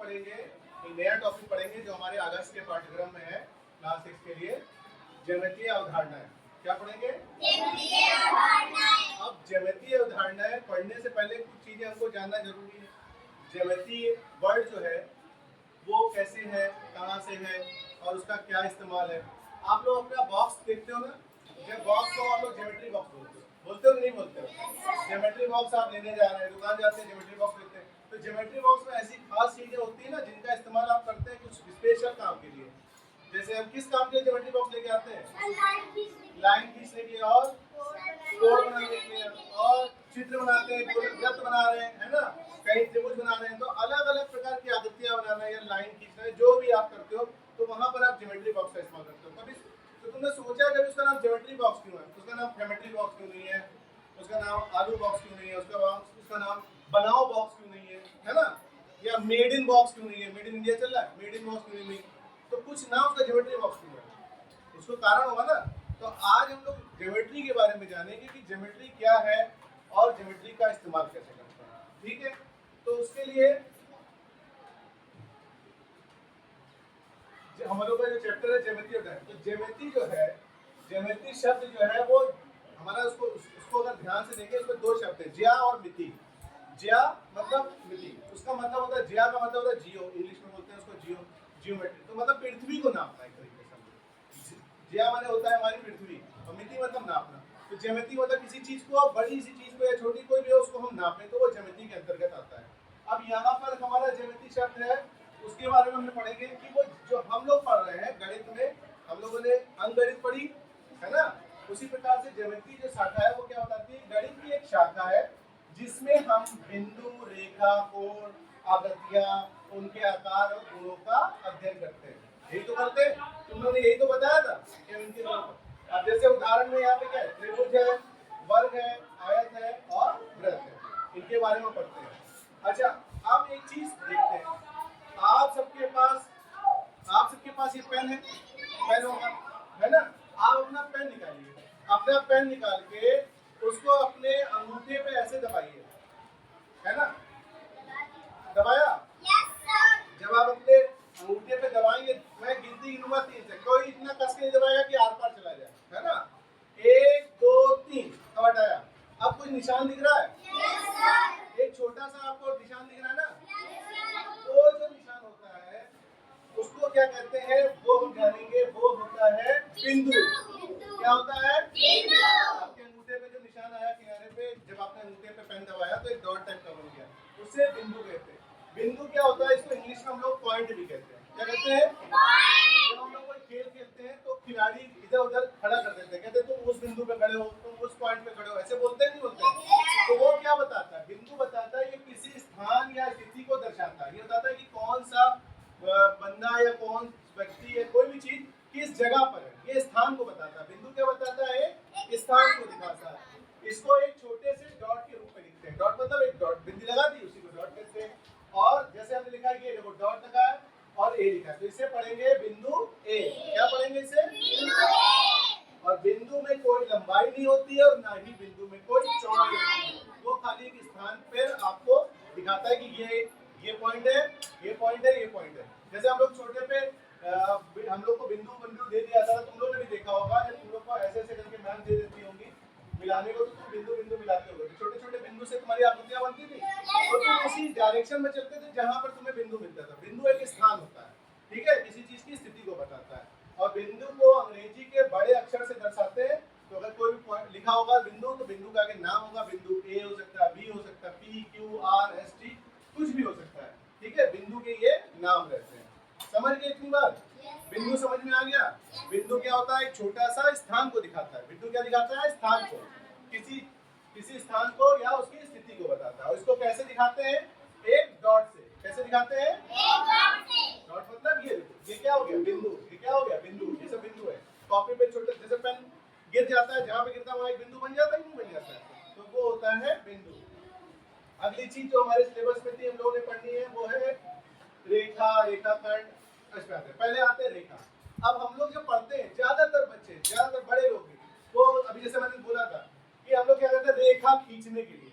पढ़ेंगे, एक नया टॉपिक पढ़ेंगे जो हमारे अगस्त के पाठ्यक्रम में है क्लास 6 के लिए, ज्यामितीय अवधारणाएं। क्या पढ़ेंगे? ज्यामितीय अवधारणाएं। अब ज्यामितीय अवधारणाएं पढ़ने से पहले कुछ चीजें हमको जानना जरूरी है। ज्यामितीय वर्ड जो है वो कैसे है, कहाँ से है और उसका क्या इस्तेमाल है। आप लोग अपना बॉक्स देखते हो ना, जब बॉक्स को आप लोग ज्योमेट्री बॉक्स बोलते हो कि नहीं बोलते हो? ज्योमेट्री बॉक्स आप लेने जा रहे हैं, दुकान जाते हैं ज्योमेट्री बॉक्स लेते हैं, तो ज्योमेट्री बॉक्स में ऐसी खास चीजें होती है ना जिनका इस्तेमाल आप करते हैं कुछ स्पेशल काम के लिए। जैसे हम किस काम के लिए ज्योमेट्री बॉक्स लेके आते हैं? लाइन खींचने के लिए और कोड बनाने के लिए, और चित्र बनाते हैं, वृत्त बना रहे हैं, है ना, कहीं त्रिभुज बना रहे हैं, तो अलग अलग प्रकार की आकृतियां बनाना या लाइन खींचना है, जो भी आप करते हो तो वहां पर आप ज्योमेट्री बॉक्स का इस्तेमाल करते हो। कभी तो तुमने सोचा कभी उसका नाम ज्योमेट्री बॉक्स क्यों है, उसका नाम ज्योमेट्री बॉक्स क्यों नहीं है, उसका नाम आलू बॉक्स क्यों नहीं है, उसका नाम बनाओ बॉक्स क्यों नहीं है ना, या मेड इन बॉक्स क्यों नहीं है, मेड इन इंडिया चल रहा है, मेड इन बॉक्स क्यों नहीं है, तो कुछ नाम उसका ज्योमेट्री बॉक्स क्यों है, उसको कारण होगा ना। तो आज हम लोग ज्योमेट्री के बारे में जानेंगे कि ज्योमेट्री क्या है और ज्योमेट्री का इस्तेमाल कैसे करते हैं। ठीक है, तो उसके लिए हम लोग का जो चैप्टर है ज्यामिति होता है, तो ज्यामिति जो है, ज्यामिति शब्द जो है वो हमारा उसको अगर ध्यान से देखें, इसमें दो शब्द है, ज्या और मिति। ज्या मतलब मिति, उसका मतलब होता है, ज्या का मतलब होता है जियो, इंग्लिश में बोलते हैं उसको जियो, जियोमेट्री, तो मतलब पृथ्वी को नापना एक तरीके से। ज्या माने होता है हमारी पृथ्वी और मिति मतलब नापना। तो ज्यामिति मतलब किसी चीज को, बड़ी सी चीज को या छोटी कोई भी हो उसको हम नापें तो वो ज्यामिति के अंतर्गत आता है। अब यहाँ पर हमारा ज्यामिति शब्द है, उसके बारे में हम पढ़ेंगे कि वो जो हम लोग पढ़ रहे हैं गणित में, हम लोगों ने अंकगणित पढ़ी है ना, उसी प्रकार से ज्यामिति जो शाखा है वो क्या बताती है, गणित की एक शाखा है जिसमें हम बिंदु, रेखा, कोण, आकृतियां, उनके आकार और गुणों का अध्ययन करते हैं। यही तो करते हैं, तुम लोगों ने यही तो बताया था कि उनके अब जैसे उदाहरण में यहाँ पे क्या है, त्रिभुज है, वर्ग है, आयत है और वृत्त है, इनके बारे में पढ़ते हैं। अच्छा, अब एक चीज देखते हैं, आप सबके पास ये पेन है, पेन होगा है ना, आप अपना पेन निकालिए, अपना पेन निकाल के उसको अपने अंगूठे पे ऐसे दबाइए, है ना, दबाया? Yes sir. जब आप अपने अंगूठे पे दबाएंगे, मैं गिनती गिनूंगा 3 से, कोई इतना कस के नहीं दबाएगा कि आर पार चला जाए, है ना, 1 2 3, अब हटाया। अब कुछ निशान दिख रहा है? Yes sir. एक छोटा सा आपको निशान दिख रहा है ना? Yes sir. वो जो निशान होता है उसको क्या कहते हैं, वो हम जानेंगे, वो होता है बिंदु। क्या होता है? बिंदु। आपके अंगूठे पे जो निशान आया किनारे पे, जब आपने अंगूठे पे पेन दबाया तो एक डॉट टाइप का बन गया, उसे बिंदु कहते हैं। बिंदु क्या होता है, इसको इंग्लिश में हम लोग पॉइंट भी कहते हैं। क्या कहते हैं? पॉइंट। जब हम लोग कोई खेल खेलते हैं तो खिलाड़ी इधर उधर खड़ा कर देते हैं, कहते हैं तुम उस बिंदु पे खड़े हो, तुम उस पॉइंट पे खड़े हो, ऐसे बोलते नहीं बोलते? तो वो क्या बताता है, बिंदु बताता है, ये किसी स्थान या स्थिति को दर्शाता है। ये बताता है कि कौन सा बंदा या कौन व्यक्ति है, कोई भी चीज किस जगह पर है, ये स्थान को बताता है। बिंदु क्या बताता है? स्थान को दिखाता है। इसको एक छोटे से डॉट के रूप में लिखते हैं। डॉट मतलब एक डॉट, बिंदी लगा दी उसी को डॉट कहते हैं। और जैसे हमने लिखा है, ये देखो डॉट लगा है और ए लिखा है, तो इसे पढ़ेंगे बिंदु ए। क्या पढ़ेंगे इसे? बिंदु ए। और बिंदु में कोई लंबाई नहीं होती है और ना ही बिंदु में कोई चौड़ाई होती है, वो खाली एक स्थान पर आपको दिखाता है कि ये पॉइंट है, ये पॉइंट है, ये पॉइंट है। जैसे हम लोग छोटे पे हम लोग को बिंदु बिंदु दे दिया था, तुम लोग ने भी देखा होगा, तुम लोग को ऐसे ऐसे करके मैम दे देती होंगी मिलाने को, तो तुम बिंदु बिंदु मिलाते होगे, तो छोटे छोटे बिंदु से तुम्हारी आकृतियां बनती थी, तो तुम उसी डायरेक्शन में चलते थे जहां पर तुम्हें बिंदु मिलता था। बिंदु एक स्थान होता है, ठीक है, किसी चीज की स्थिति को बताता है। और बिंदु को अंग्रेजी के बड़े अक्षर से दर्शाते हैं। तो अगर कोई भी लिखा होगा बिंदु, तो बिंदु का आगे नाम होगा, बिंदु ए हो सकता है, बी हो सकता है, P Q R S T, कुछ भी हो सकता है, ठीक है, बिंदु के ये नाम रहते हैं। समझ गए इतनी बार? बिंदु समझ में आ गया? बिंदु क्या होता है? एक छोटा सा स्थान को दिखाता है। बिंदु क्या दिखाता है? स्थान को, किसी स्थान को या उसकी स्थिति को बताता है। और इसको कैसे दिखाते हैं? एक डॉट से। कैसे दिखाते हैं? एक डॉट से। डॉट मतलब ये देखो, ये क्या हो गया? बिंदु। ये क्या हो गया? बिंदु। ये सब बिंदु है। कॉपी पे छोटे, जैसे पेन गिर जाता है, जहां पे गिरता है वहां एक बिंदु बन जाता है, नहीं बन जाता है, तो वो होता है बिंदु। अगली चीज जो हमारे सिलेबस में थी, हम लोगों ने पढ़नी है, वो है रेखा, रेखाखंड। पहले आते हैं रेखा। अब हम लोग जो पढ़ते हैं, ज्यादातर बच्चे, ज्यादातर बड़े लोग भी, तो अभी जैसे मैंने बोला था कि हम लोग क्या करते हैं, रेखा खींचने के लिए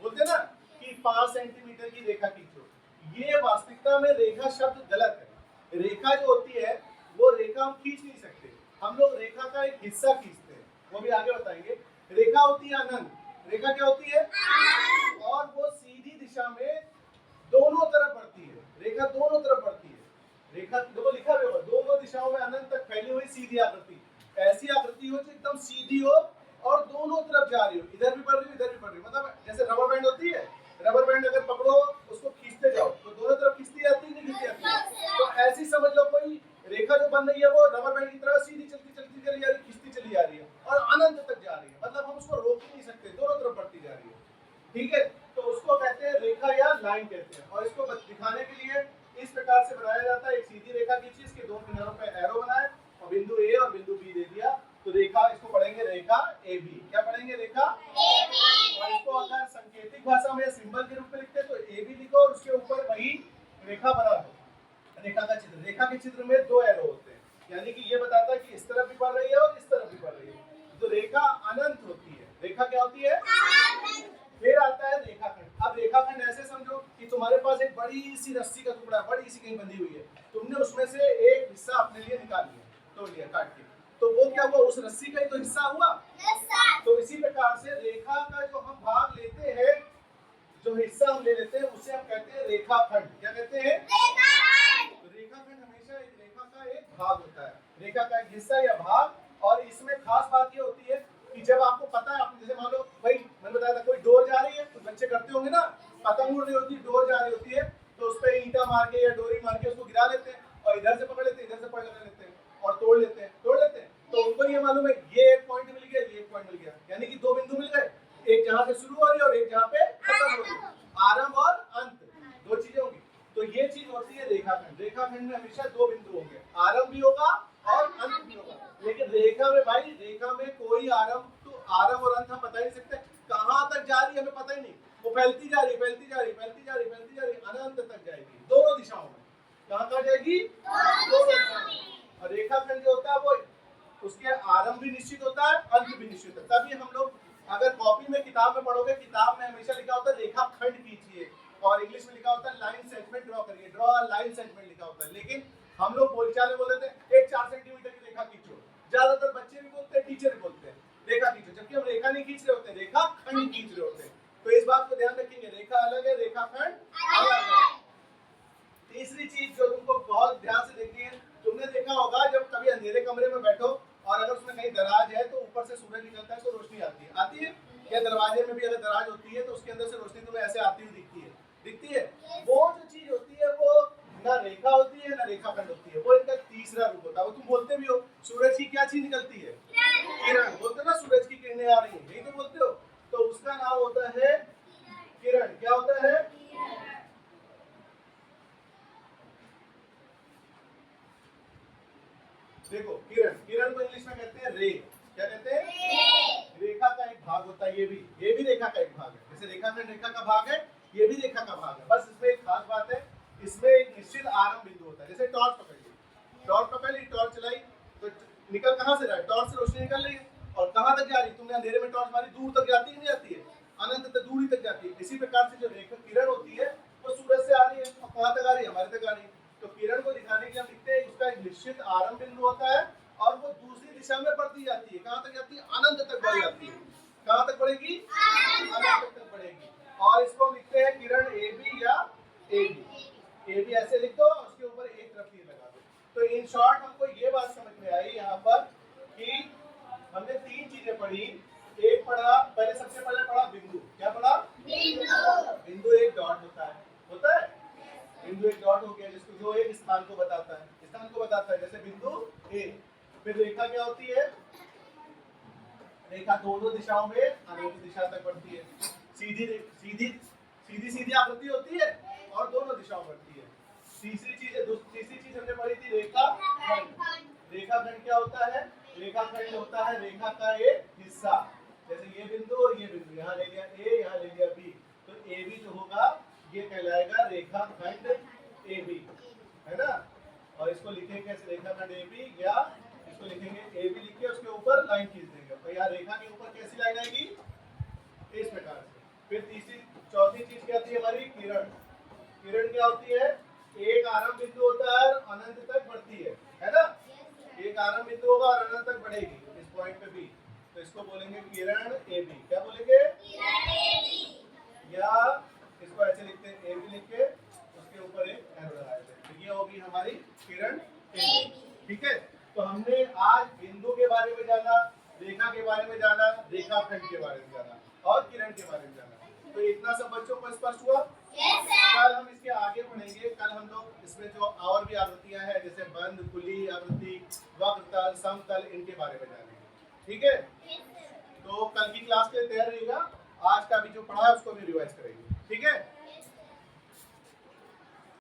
बोलते हैं ना कि 5 सेंटीमीटर की रेखा खींचो, ये वास्तविकता में रेखा शब्द गलत है। रेखा जो होती है वो रेखा हम खींच नहीं सकते, हम लोग रेखा का एक हिस्सा खींचते हैं, वो भी आगे बताएंगे। रेखा होती है अनंत। रेखा क्या होती है? और वो सीधी दिशा में दोनों तरफ बढ़ती है। रेखा दोनों तरफ बढ़ती है। रेखा देखो लिखा हुआ है, दोनों दिशाओं में अनंत तक फैली हुई सीधी आकृति। ऐसी आकृति हो जो एकदम सीधी हो और दोनों तरफ जा रही हो, इधर भी बढ़ रही हो इधर भी बढ़ रही हो। मतलब जैसे रबर बैंड होती है, रबर बैंड अगर पकड़ो उसको खींचते जाओ तो दोनों तरफ खींचती जाती है, नहीं खींचती जाती। तो ऐसी समझ लो कोई रेखा जो बन रही है वो रबर बैंड की तरह सीधी चलती चलती चली जा रही है, खींचती चली जा रही है और अनंत तक जा रही है। मतलब हम उसको रोक ही नहीं सकते, दोनों तरफ बढ़ती जा रही है। ठीक है, तो उसको कहते हैं रेखा या लाइन कहते हैं। और इसको दिखाने के लिए इस प्रकार से बनाया जाता है। एक सीधी रेखा खींची, इसके दो किनारों पे एरो बनाए और बिंदु ए और बिंदु बी दे दिया, तो रेखा, इसको पढ़ेंगे रेखा ए बी। क्या पढ़ेंगे? रेखा ए बी। और इसको अगर सांकेतिक भाषा में सिंबल के रूप में लिखते हैं तो ए बी लिखो और उसके ऊपर वही रेखा बना दो। रेखा का चित्र, रेखा के चित्र में दो एरो होते हैं, यानी कि ये बताता है कि इस तरफ भी बढ़ रही है और इस तरफ भी बढ़ रही है। तो रेखा अनंत होती है। रेखा क्या होती है? फिर आता है रेखाखंड। अब रेखाखंड ऐसे समझो कि तुम्हारे पास एक बड़ी सी रस्सी का टुकड़ा, बड़ी सी कहीं बंधी हुई है, तुमने उसमें से एक हिस्सा अपने लिए निकाल लिया, तोड़ लिया काट के, तो वो क्या हुआ? उस रस्सी का ही तो हिस्सा हुआ। तो इसी प्रकार से रेखा का जो हम भाग लेते हैं, जो हिस्सा हम ले लेते हैं, उसे हम कहते हैं रेखाखंड। क्या कहते हैं? रेखाखंड। तो रेखाखंड हमेशा एक रेखा का एक भाग होता है, रेखा का एक हिस्सा या भाग। और इसमें खास बात ये होती है कि जब आपको पता है, आप जैसे मान लो भाई मैंने बताया था कोई डोर जा रही है, तो बच्चे करते होंगे ना, पतंग उड़ रही होती है, डोर जा रही होती है, तो उस पर ईंटा मार के या डोरी मार के उसको गिरा लेते हैं और इधर से पकड़ लेते हैं, इधर से पकड़ लेते हैं और तोड़ लेते हैं। तो उनको ये मालूम है ये एक पॉइंट मिल गया, ये एक पॉइंट मिल गया, यानी कि दो बिंदु मिल गए, एक जहां से शुरू हो रही है और एक जहां पे खत्म हो रही है। आरंभ और अंत, दो चीजें होंगी। तो ये चीज होती है रेखाखंड। रेखाखंड में हमेशा दो बिंदु होंगे, आरंभ भी होगा और अंत भी होगा। लेकिन रेखा में भाई, रेखा में कोई आरंभ, तो आरंभ और अंत हम बता ही नहीं सकते, कहां तक जा रही है हमें पता ही नहीं। वो फैलती जा रही, फैलती जा रही, फैलती जा रही, फैलती जा रही, अनंत तक जाएगी, दोनों दिशाओं में। कहां जाएगी? दोनों दिशाओं में। और रेखाखंड जो होता है वो उसके आरंभ भी निश्चित होता है, अंत भी निश्चित है। तभी हम लोग अगर कॉपी में किताब में पढ़ोगे, किताब में हमेशा लिखा होता है रेखाखंड कीजिए, और इंग्लिश में लिखा होता है लाइन सेगमेंट ड्रॉ करिए, ड्रॉ लाइन सेगमेंट लिखा होता है। लेकिन हम लोग बोलचाल में बोल देते हैं एक 4 सेंटीमीटर की रेखा खींचो। ज्यादातर बच्चे भी बोलते हैं, टीचर भी बोलते हैं रेखा खींचो, जबकि हम रेखा नहीं खींच रहे होते, रेखा खंड खींच रहे होते हैं। तो इस बात को ध्यान रखेंगे, रेखा अलग है, रेखाखंड अलग है। तीसरी चीज जो तुमको बहुत ध्यान से देखनी है, तुमने देखा होगा जब कभी अंधेरे कमरे में बैठो और अगर उसमें कहीं दराज है तो ऊपर से सूरज निकलता है तो रोशनी आती है। या दरवाजे में भी अगर दराज होती है तो उसके अंदर से रोशनी तुम्हें ऐसे आती हुई दिखती है। वो जो चीज होती है वो ना रेखा होती है ना रेखाखंड होती है, वो इनका तीसरा रूप होता है। वो तुम बोलते भी हो सूरज की क्या चीज निकलती है? किरण। बोलते ना सूरज की किरणें आ रही है, यही तो बोलते हो। तो उसका नाम होता है किरण। क्या होता है? देखो किरण, किरण को इंग्लिश में कहते हैं रे। क्या कहते हैं? रेखा का एक भाग होता है, ये भी रेखा का एक भाग है। जैसे रेखाखंड रेखा का भाग है, ये भी रेखा का भाग है। बस इसमें एक खास बात है, इसमें एक निश्चित आरंभ बिंदु होता है। जैसे टॉर्च पकड़ ली, टॉर्च चलाई तो निकल कहां से रहा है? टॉर्च से रोशनी निकल रही है और कहां तक जा रही है? तुमने अंधेरे में टॉर्च मारी, दूर तक जाती है नहीं जाती है? अनंत तक, दूरी तक जाती है। इसी प्रकार से जो रेखा किरण होती है वो सूरज से आ रही है और कहां तक आ रही है? हमारे तक आ रही है। तो किरण को दिखाने के लिए हम लिखते हैं उसका एक निश्चित आरंभ बिंदु होता है और वो दूसरी दिशा में बढ़ती जाती है। कहां तक जाती है? अनंत तक बढ़ जाती है। कहां तक बढ़ेगी? अनंत तक बढ़ेगी। और इसको हम लिखते हैं किरण ए बी या ए बी। ए बी ऐसे लिख दो, उसके ऊपर एक तरफ तीर लगा दो। तो इन शॉर्ट हमको ये बात समझ में आई यहाँ पर कि हमने तीन चीजें पढ़ी। एक पढ़ा, पहले सबसे पहले पढ़ा बिंदु। क्या पढ़ा? बिंदु एक डॉट होता है। बिंदु एक डॉट हो गया जिसको, जो एक स्थान को बताता है, जैसे बिंदु ए। फिर रेखा क्या होती है? रेखा दोनों दिशाओं में अनंत दिशा तक बढ़ती है, सीधी आकृति होती है और दोनों दिशाओं में बढ़ती है। तीसरी चीज हमने पढ़ी थी रेखाखंड। रेखाखंड क्या होता है? रेखाखंड होता है रेखा का एक हिस्सा। जैसे ये बिंदु और ये बिंदु, यहाँ ले लिया ए, यहाँ ले लिया बी, तो ए बी जो होगा ये कहलाएगा रेखाखंड ए बी, है ना। और इसको लिखेंगे कैसे? रेखाखंड ए बी, या इसको लिखेंगे ए बी लिख के उसके ऊपर लाइन खींच देंगे। तो यहाँ रेखा के ऊपर कैसी लाइन आएगी? इस प्रकार से। फिर चौथी चीज क्या थी हमारी? किरण। किरण क्या होती है? एक आरंभ बिंदु होता है और अनंत तक बढ़ती है ना? एक आरंभ बिंदु होगा और अनंत तक बढ़ेगी इस पॉइंट पे भी, तो इसको बोलेंगे किरण ए बी। क्या बोलेंगे? किरण ए बी। या इसको ऐसे लिखते हैं, ए बी लिख के उसके ऊपर एक एरो लगा देते हैं, तो ये होगी हमारी किरण ए बी। ठीक है, तो हमने आज बिंदु के बारे में जाना, रेखा के बारे में जाना, रेखाखंड के बारे में जाना और किरण के बारे में जाना। तो इतना सब बच्चों को स्पष्ट हुआ? Yes sir. कल हम इसके आगे पढ़ेंगे। कल हम लोग इसमें जो और भी आकृतियां हैं जैसे बंद, खुली आकृति, वक्रतल, समतल, इनके बारे में जानेंगे। ठीक है? Yes sir. तो कल की क्लास के लिए तैयार रहिएगा। आज का भी जो पढ़ा है उसको भी रिवाइज करेंगे। ठीक है?